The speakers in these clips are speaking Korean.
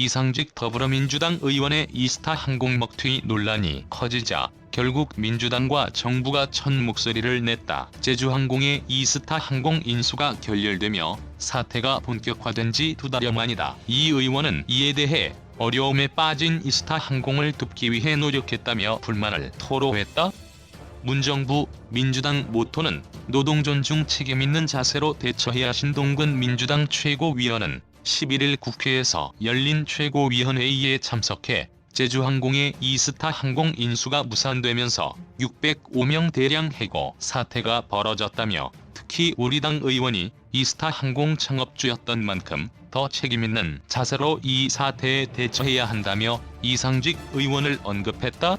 이상직 더불어민주당 의원의 이스타 항공 먹튀 논란이 커지자 결국 민주당과 정부가 첫 목소리를 냈다. 제주항공의 이스타 항공 인수가 결렬되며 사태가 본격화된 지 2달여 만이다. 이 의원은 이에 대해 어려움에 빠진 이스타 항공을 돕기 위해 노력했다며 불만을 토로했다. 문정부 민주당 모토는 노동 존중 책임 있는 자세로 대처해야. 신동근 민주당 최고위원은 11일 국회에서 열린 최고위원회의에 참석해 제주항공의 이스타 항공 인수가 무산되면서 605명대량 해고 사태가 벌어졌다며 특히 우리 당 의원이 이스타 항공 창업주였던 만큼 더 책임있는 자세로 이 사태에 대처해야 한다며 이상직 의원을 언급했다.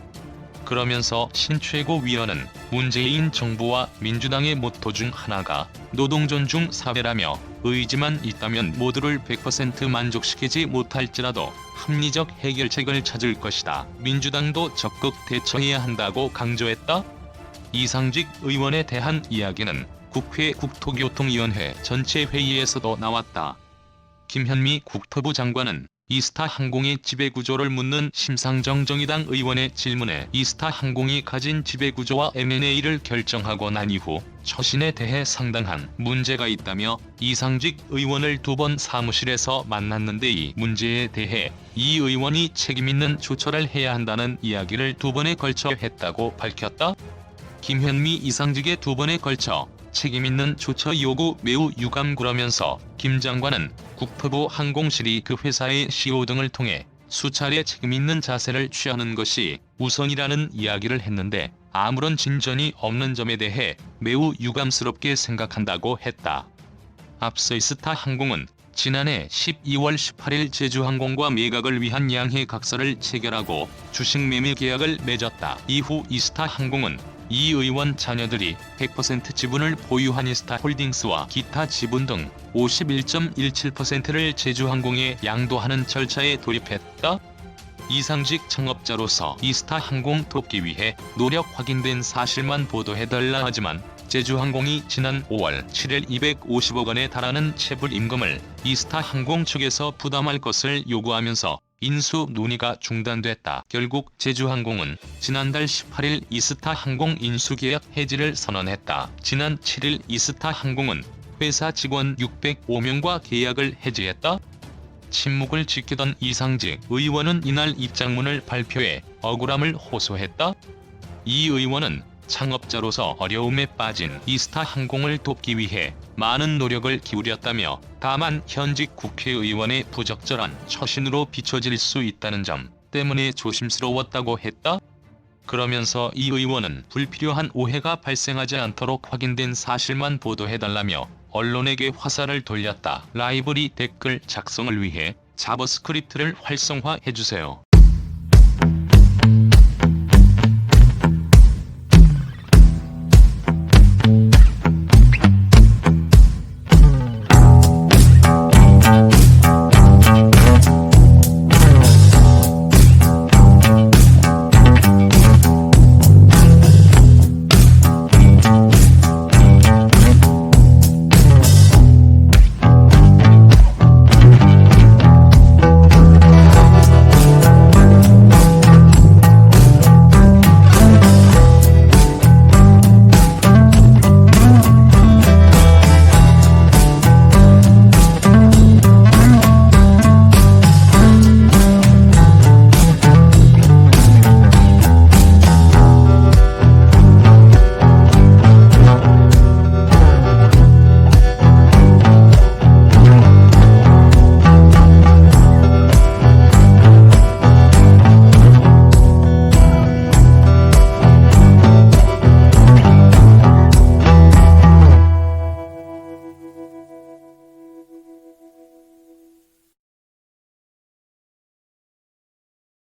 그러면서 신 최고위원은 문재인 정부와 민주당의 모토 중 하나가 노동 존중 사회라며 의지만 있다면 모두를 100% 만족시키지 못할지라도 합리적 해결책을 찾을 것이다. 민주당도 적극 대처해야 한다고 강조했다. 이상직 의원에 대한 이야기는 국회 국토교통위원회 전체 회의에서도 나왔다. 김현미 국토부 장관은 이스타 항공의 지배구조를 묻는 심상정 정의당 의원의 질문에 이스타 항공이 가진 지배구조와 M&A를 결정하고 난 이후 처신에 대해 상당한 문제가 있다며 이상직 의원을 2번 사무실에서 만났는데 이 문제에 대해 이 의원이 책임있는 조처를 해야 한다는 이야기를 2번에 걸쳐 했다고 밝혔다. 김현미 이상직의 2번에 걸쳐 책임있는 조처 요구 매우 유감그러면서 김 장관은 국토부 항공실이 그 회사의 CEO 등을 통해 수차례 책임있는 자세를 취하는 것이 우선이라는 이야기를 했는데 아무런 진전이 없는 점에 대해 매우 유감스럽게 생각한다고 했다. 앞서 이스타 항공은 지난해 12월 18일 제주항공과 매각을 위한 양해 각서를 체결하고 주식 매매 계약을 맺었다. 이후 이스타 항공은 이 의원 자녀들이 100% 지분을 보유한 이스타 홀딩스와 기타 지분 등 51.17%를 제주항공에 양도하는 절차에 돌입했다. 이상직 창업자로서 이스타 항공 돕기 위해 노력 확인된 사실만 보도해달라 하지만 제주항공이 지난 5월 7일 250억 원에 달하는 체불 임금을 이스타 항공 측에서 부담할 것을 요구하면서 인수 논의가 중단됐다. 결국 제주항공은 지난달 18일 이스타 항공 인수계약 해지를 선언했다. 지난 7일 이스타 항공은 회사 직원 605명과 계약을 해지했다. 침묵을 지키던 이상직 의원은 이날 입장문을 발표해 억울함을 호소했다. 이 의원은 창업자로서 어려움에 빠진 이스타 항공을 돕기 위해 많은 노력을 기울였다며 다만 현직 국회의원의 부적절한 처신으로 비춰질 수 있다는 점 때문에 조심스러웠다고 했다. 그러면서 이 의원은 불필요한 오해가 발생하지 않도록 확인된 사실만 보도해달라며 언론에게 화살을 돌렸다. 라이브러리 댓글 작성을 위해 자바스크립트를 활성화해주세요.